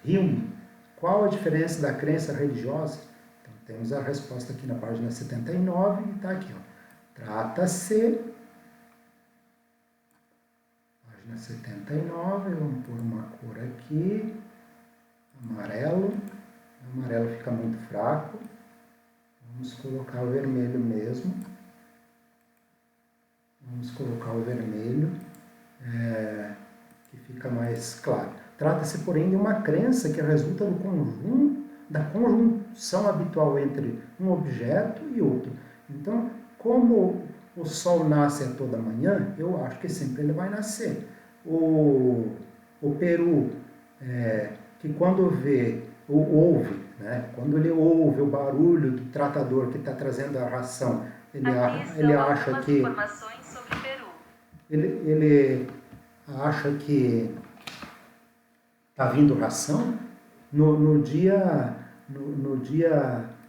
Hume? Qual a diferença da crença religiosa? Então, temos a resposta aqui na página 79 e está aqui. Trata-se, página 79, vamos pôr uma cor aqui, amarelo. O amarelo fica muito fraco. Vamos colocar o vermelho mesmo. Vamos colocar o vermelho, que fica mais claro. Trata-se, porém, de uma crença que resulta da conjunção habitual entre um objeto e outro. Então, como o sol nasce a toda manhã, eu acho que sempre ele vai nascer. O peru, que quando ouve, né? Quando ele ouve o barulho do tratador que está trazendo a ração, ele acha que informações sobre Peru. ele acha que está vindo ração no dia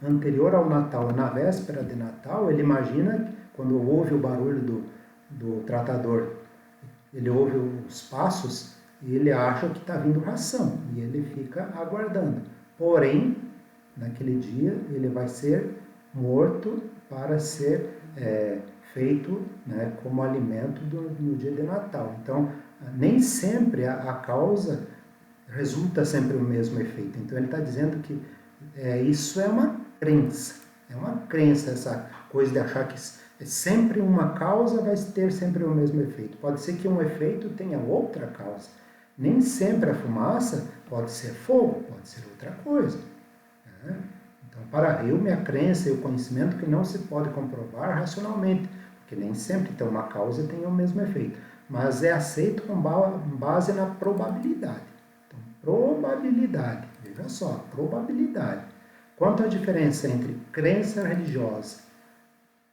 anterior ao Natal, na véspera de Natal. Ele imagina, quando ouve o barulho do tratador, ele ouve os passos e ele acha que está vindo ração e ele fica aguardando. Porém, naquele dia ele vai ser morto para ser feito, né, como alimento no dia de Natal. Então, nem sempre a causa resulta sempre o mesmo efeito. Então, ele está dizendo que isso é uma crença, essa coisa de achar que sempre uma causa vai ter sempre o mesmo efeito. Pode ser que um efeito tenha outra causa. Nem sempre a fumaça pode ser fogo, pode ser outra coisa. Né? Então, para Hume, a crença e o conhecimento que não se pode comprovar racionalmente, porque nem sempre então, uma causa tem o mesmo efeito, mas é aceito com base na probabilidade. Então, probabilidade, veja só, probabilidade. Quanto à diferença entre crença religiosa,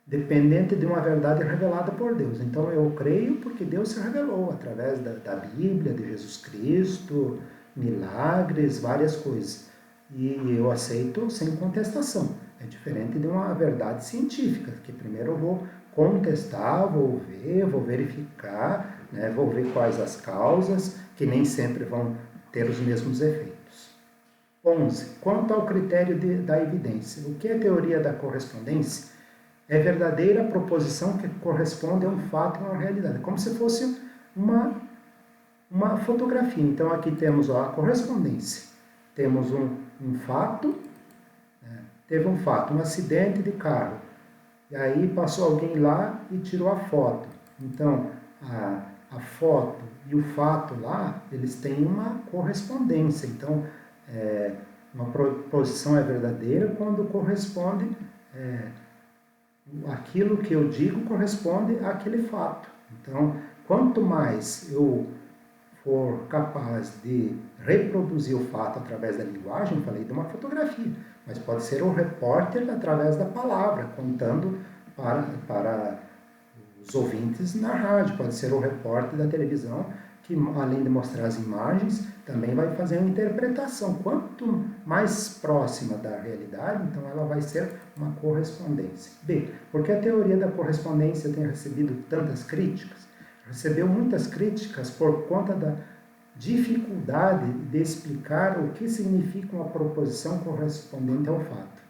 dependente de uma verdade revelada por Deus. Então, eu creio porque Deus se revelou através da Bíblia, de Jesus Cristo, milagres, várias coisas. E eu aceito sem contestação. É diferente de uma verdade científica, que primeiro eu vou contestar, vou ver, vou verificar, né, vou ver quais as causas, que nem sempre vão ter os mesmos efeitos. 11. Quanto ao critério da evidência. O que é a teoria da correspondência? É verdadeira proposição que corresponde a um fato e a uma realidade. Como se fosse uma fotografia. Então, aqui temos a correspondência. Temos um fato, teve um fato, um acidente de carro. E aí passou alguém lá e tirou a foto. Então, a foto e o fato lá, eles têm uma correspondência. Então, uma proposição é verdadeira quando corresponde, aquilo que eu digo corresponde àquele fato. Então, quanto mais eu for capaz de reproduzir o fato através da linguagem, falei de uma fotografia, mas pode ser o repórter através da palavra, contando para os ouvintes na rádio, pode ser o repórter da televisão, que além de mostrar as imagens, também vai fazer uma interpretação. Quanto mais próxima da realidade, então ela vai ser uma correspondência. B, porque a teoria da correspondência tem recebido tantas críticas? Recebeu muitas críticas por conta da dificuldade de explicar o que significa uma proposição correspondente ao fato.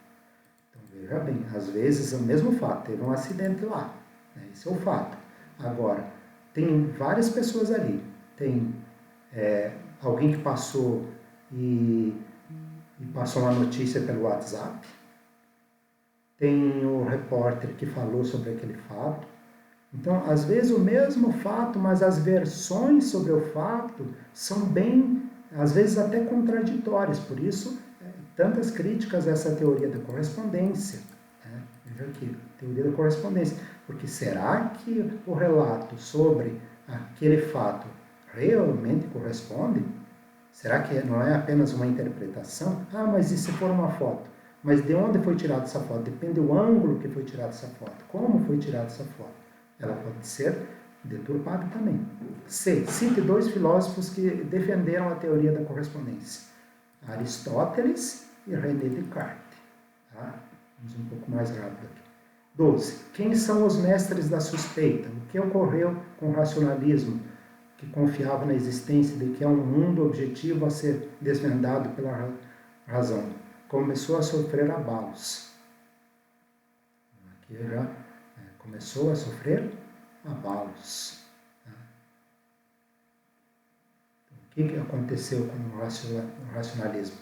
Então, veja bem, às vezes é o mesmo fato, teve um acidente lá, né? Esse é o fato. Agora, tem várias pessoas ali, tem alguém que passou e passou uma notícia pelo WhatsApp, tem o repórter que falou sobre aquele fato. Então, às vezes o mesmo fato, mas as versões sobre o fato são bem, às vezes até contraditórias. Por isso, tantas críticas a essa teoria da correspondência. Né? Veja aqui, teoria da correspondência. Porque será que o relato sobre aquele fato realmente corresponde? Será que não é apenas uma interpretação? Ah, mas e se for uma foto? Mas de onde foi tirada essa foto? Depende do ângulo que foi tirada essa foto. Como foi tirada essa foto? Ela pode ser deturpada também. C. Cite 2 filósofos que defenderam a teoria da correspondência. Aristóteles e René Descartes. Tá? Vamos um pouco mais rápido aqui. 12. Quem são os mestres da suspeita? O que ocorreu com o racionalismo, que confiava na existência de que há um mundo objetivo a ser desvendado pela razão? Começou a sofrer abalos. Aqui já começou a sofrer abalos. Então, o que aconteceu com o racionalismo?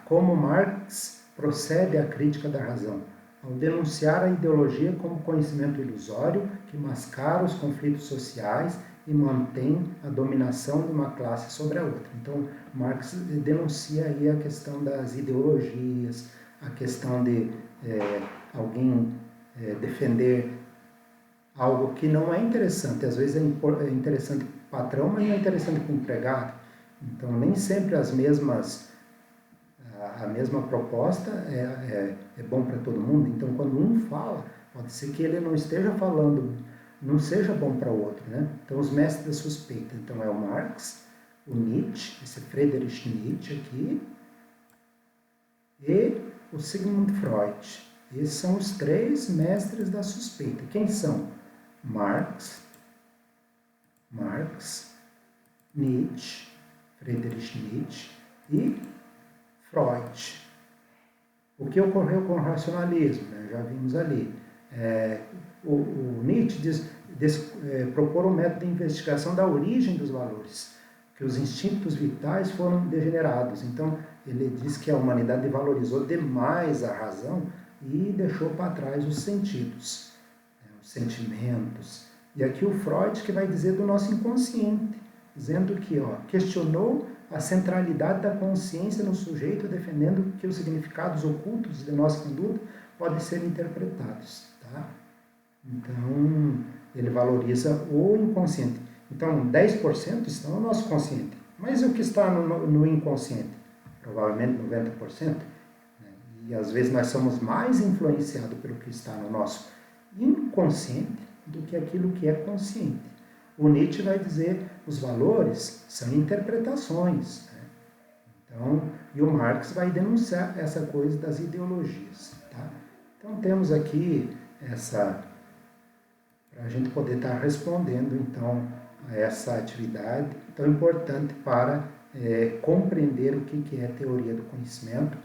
Como Marx procede à crítica da razão, ao denunciar a ideologia como conhecimento ilusório que mascara os conflitos sociais e mantém a dominação de uma classe sobre a outra. Então, Marx denuncia aí a questão das ideologias, a questão de alguém defender algo que não é interessante. Às vezes é interessante para o patrão, mas não é interessante para o empregado. Então, nem sempre as mesmas a mesma proposta é bom para todo mundo. Então, quando um fala, pode ser que ele não esteja falando, não seja bom para o outro, né? Então, os mestres da suspeita, então é o Marx, o Nietzsche, esse Friedrich Nietzsche aqui, e o Sigmund Freud. Esses são os três mestres da suspeita. Quem são? Marx, Nietzsche, Friedrich Nietzsche e Freud. O que ocorreu com o racionalismo? Né? Já vimos ali. O Nietzsche propôs um método de investigação da origem dos valores, que os instintos vitais foram degenerados. Então, ele diz que a humanidade valorizou demais a razão e deixou para trás os sentidos, né? Os sentimentos. E aqui o Freud que vai dizer do nosso inconsciente, dizendo que questionou a centralidade da consciência no sujeito, defendendo que os significados ocultos de nossa conduta podem ser interpretados. Tá? Então, ele valoriza o inconsciente. Então, 10% estão no nosso consciente. Mas o que está no inconsciente? Provavelmente 90%. Né? E às vezes nós somos mais influenciados pelo que está no nosso inconsciente do que aquilo que é consciente. O Nietzsche vai dizer os valores são interpretações. Né? Então, e o Marx vai denunciar essa coisa das ideologias. Tá? Então, temos aqui para a gente poder estar respondendo, então, a essa atividade tão importante para compreender o que é teoria do conhecimento,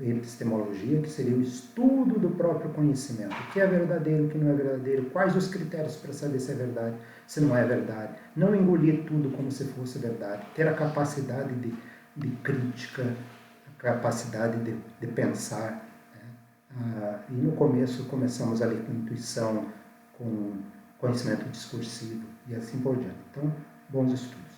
epistemologia, que seria o estudo do próprio conhecimento. O que é verdadeiro, o que não é verdadeiro, quais os critérios para saber se é verdade, se não é verdade. Não engolir tudo como se fosse verdade. Ter a capacidade de crítica, a capacidade de pensar. Né? E no começo começamos ali com intuição, com conhecimento discursivo e assim por diante. Então, bons estudos.